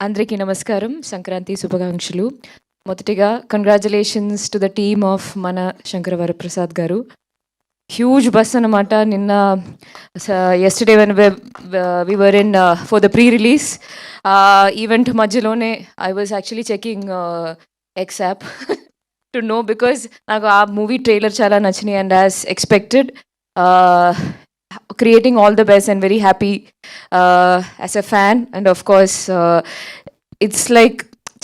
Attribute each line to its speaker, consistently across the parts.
Speaker 1: అందరికీ నమస్కారం. సంక్రాంతి శుభాకాంక్షలు. మొదటిగా congratulations to the team of మన శంకర వరప్రసాద్ గారు. హ్యూజ్ బస్ అన్నమాట. నిన్న yesterday when we were in for the pre-release event మధ్యలోనే I was actually checking X app to know because నాకు ఆ మూవీ ట్రైలర్ చాలా నచ్చినాయి and as expected creating all the best and very happy as a fan and of course it's like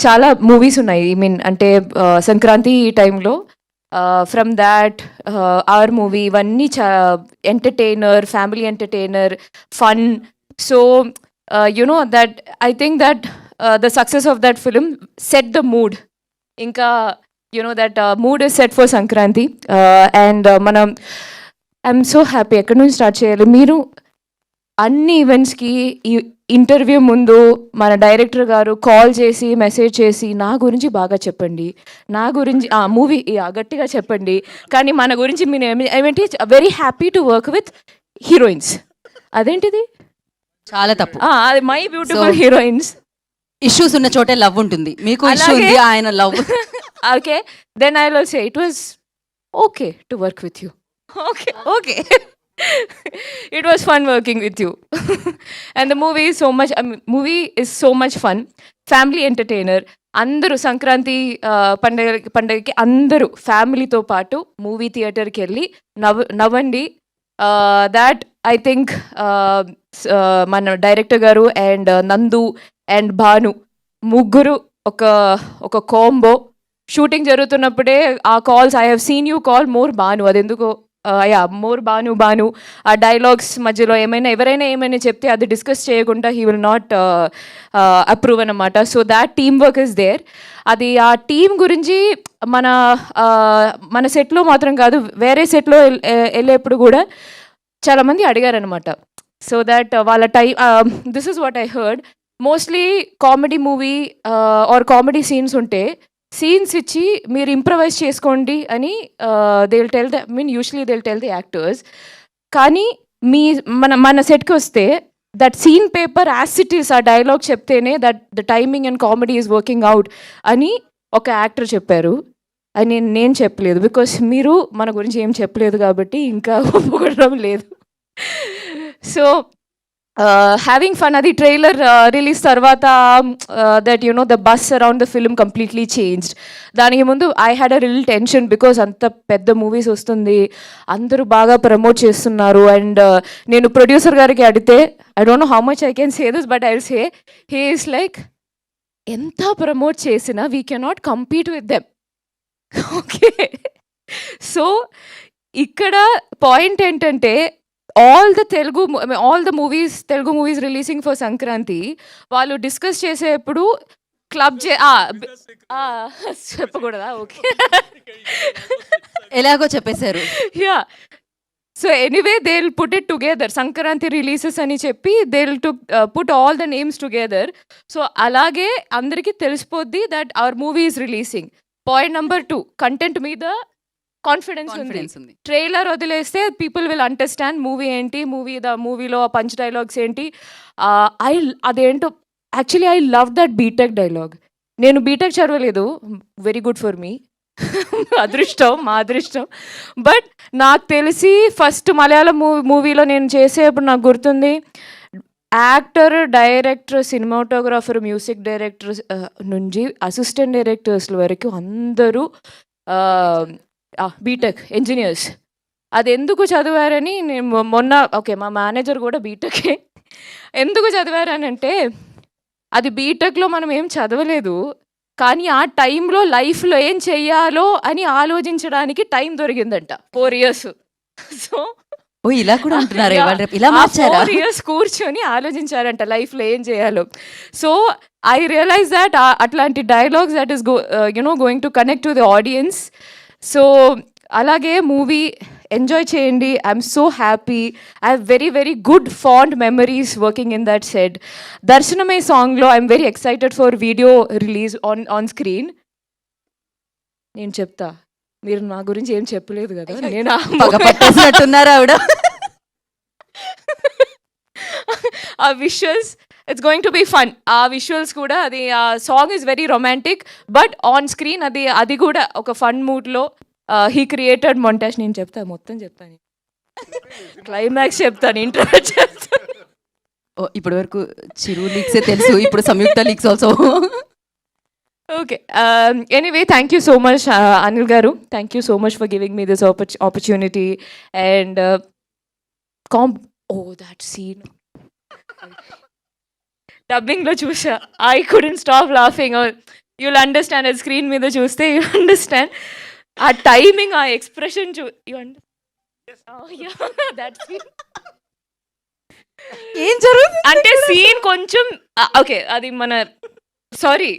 Speaker 1: చాలా movies ఉన్నాయి. I mean అంటే సంక్రాంతి టైంలో from that are movie ఇవన్నీ entertainer, family entertainer, fun. So you know that I think that the success of that film set the mood. ఇంకా you know that mood is set for Sankranti and మనం I'm so happy. ఎక్కడి నుంచి start చేయాలి? మీరు అన్ని ఈవెంట్స్కి ఈ interview ముందు మన డైరెక్టర్ గారు కాల్ చేసి మెసేజ్ చేసి నా గురించి బాగా చెప్పండి, నా గురించి మూవీ గట్టిగా చెప్పండి, కానీ మన గురించి మీరు ఏమిటి very happy to work with heroines. అదేంటిది?
Speaker 2: చాలా తప్పు.
Speaker 1: అది మై బ్యూటిఫుల్ హీరోయిన్స్.
Speaker 2: ఇష్యూస్ ఉన్న చోటే లవ్ ఉంటుంది. మీకు ఇష్యూ ఉంది, ఆయన love.
Speaker 1: Okay, then I will say it was okay to work with you. Okay, okay. It was fun working with you. And the movie is so much, movie is so much fun. Family entertainer. అందరూ సంక్రాంతి పండగకి అందరూ ఫ్యామిలీతో పాటు movie థియేటర్కి వెళ్ళి నవ్వండి. That I think మన director గారు అండ్ నందు అండ్ భాను ముగ్గురు ఒక కాంబో. షూటింగ్ జరుగుతున్నప్పుడే ఆ calls, I have seen you call more Bhanu. అదెందుకో మోర్ భాను ఆ డైలాగ్స్ మధ్యలో ఎవరైనా ఏమైనా చెప్తే అది డిస్కస్ చేయకుండా హీ విల్ నాట్ అప్రూవ్ అన్నమాట. So that team work is there. అది ఆ టీమ్ గురించి మన సెట్లో మాత్రం కాదు, వేరే సెట్లో వెళ్ళేప్పుడు కూడా చాలామంది అడిగారనమాట. సో దట్ వాళ్ళ this is what I heard. Mostly comedy movie or comedy scenes ఉంటే సీన్స్ ఇచ్చి మీరు ఇంప్రవైజ్ చేసుకోండి అని they will tell usually they will tell the actors. కానీ మన సెట్కి వస్తే that scene paper as it is, ఆ డైలాగ్ చెప్తేనే that the timing and comedy is working out అని ఒక యాక్టర్ చెప్పారు. అని నేను చెప్పలేదు, బికాస్ మీరు మన గురించి ఏం చెప్పలేదు కాబట్టి ఇంకా ఒప్పుకోవడం లేదు. So having fun. అది ట్రైలర్ రిలీజ్ తర్వాత that you know the bus around the film completely changed. దానికి ముందు I had a reel tension because అంత పెద్ద మూవీస్ వస్తుంది, అందరూ బాగా ప్రమోట్ చేస్తున్నారు. అండ్ నేను ప్రొడ్యూసర్ గారికి అడిగితే I don't know how much I can say this but I will say he is like ఎంత ప్రమోట్ చేసినా we cannot compete with them. Okay, so ఇక్కడ పాయింట్ ఏంటంటే all the Telugu movies releasing for Sankranti వాళ్ళు discuss చేసేప్పుడు club చెప్పకూడదా? Okay,
Speaker 2: ఎలాగో చెప్పేశారు.
Speaker 1: Yeah, so anyway they will put it together, Sankranti releases అని చెప్పి they will put all the names together. So అలాగే అందరికీ తెలిసిపోద్ది that our movie is releasing. Point number 2, content మీద కాన్ఫిడెన్స్ ఉంది. ట్రైలర్ వదిలేస్తే పీపుల్ విల్ అండర్స్టాండ్ మూవీ ఏంటి, మూవీలో పంచ్ డైలాగ్స్ ఏంటి. అదేంటో actually I love that BTech dialogue. నేను బీటెక్ చదవలేదు, వెరీ గుడ్ ఫర్ మీ, మా అదృష్టం. బట్ నాకు తెలిసి ఫస్ట్ మలయాళం మూవీలో నేను చేసేప్పుడు నాకు గుర్తుంది, actor, director, cinematographer, music director నుంచి అసిస్టెంట్ డైరెక్టర్స్ వరకు అందరూ బీటెక్ ఇంజనీర్స్. అది ఎందుకు చదివారని నేను మొన్న మా మేనేజర్ కూడా బీటెకే. ఎందుకు చదివారని అంటే అది బీటెక్లో మనం ఏం చదవలేదు, కానీ ఆ టైంలో లైఫ్లో ఏం చెయ్యాలో అని ఆలోచించడానికి టైం దొరికిందంట 4 years. సో
Speaker 2: ఇలా కూడా అంటున్నారు, 4
Speaker 1: years కూర్చొని ఆలోచించారంట లైఫ్లో ఏం చేయాలో. సో ఐ రియలైజ్ దట్ అట్లాంటి dialogues that is going to connect to the audience. So అలాగే మూవీ ఎంజాయ్ చేయండి. I'm so happy. I have very very good fond memories working in that set. దర్శనమే సాంగ్లో I'm very excited for video release on screen. నేను చెప్తా, మీరు నా గురించి ఏం చెప్పలేదు కదా. నేను ఆ wishes it's going to be fun. ఆ విజువల్స్ కూడా అది ఆ song is very romantic but on screen అది కూడా ఒక ఫన్ మూడ్లో హీ క్రియేటెడ్ మొంటాజ్. నేను చెప్తాను మొత్తం చెప్తాను, క్లైమాక్స్ చెప్తాను, ఇంట్రో చెప్తాను.
Speaker 2: ఇప్పటి వరకు చిరు లీక్సే తెలుసు, ఇప్పుడు Samyuktha leaks also.
Speaker 1: Okay, anyway thank you so much Anil గారు, thank you so much for giving me this opportunity. And that scene డబ్బింగ్లో చూసా, I couldn't stop laughing. You'll understand, అది స్క్రీన్ మీద చూస్తే యూ అండర్స్టాండ్. ఆ టైమింగ్, ఆ ఎక్స్ప్రెషన్ యూ దట్ సీన్.
Speaker 2: ఏం జరుగుతుంది
Speaker 1: అంటే సీన్ కొంచెం ఓకే, అది మన సారీ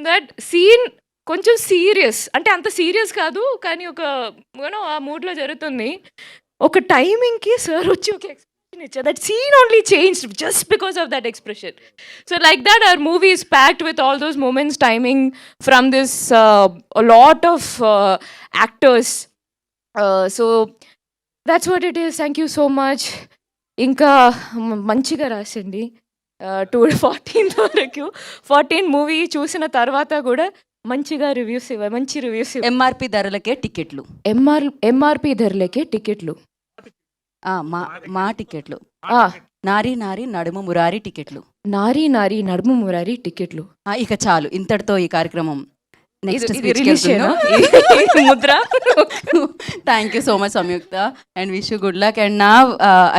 Speaker 1: దట్ సీన్ కొంచెం సీరియస్, అంటే అంత సీరియస్ కాదు కానీ ఒక యూనో ఆ మూడ్లో జరుగుతుంది. ఒక టైమింగ్కి సార్ వచ్చి ఒక ఎక్స్ప్రెషన్ ఇచ్చారు, that scene only changed just because of that expression. So like that our movie is packed with all those moments, timing from this lot of actors. So that's what it is. Thank you so much. ఇంకా మంచిగా రాసండి 14th వరకు. 14 movie చూసిన తర్వాత కూడా మంచిగా reviews ఇవ్వాలి, మంచి reviews ఇవ్వాలి.
Speaker 2: ఎంఆర్పి ధరలకే టికెట్లు,
Speaker 1: ఎంఆర్పి ధరలకే టికెట్లు,
Speaker 2: మా టికెట్లు, నారీ నారీ నడుము మురారి టికెట్లు,
Speaker 1: నారీ నారీ నడుము మురారి టికెట్లు.
Speaker 2: ఇక చాలు, ఇంతటితో ఈ కార్యక్రమం నెక్స్ట్
Speaker 1: ముద్ర.
Speaker 2: Thank you so much Samyuktha and wish you good luck. And నా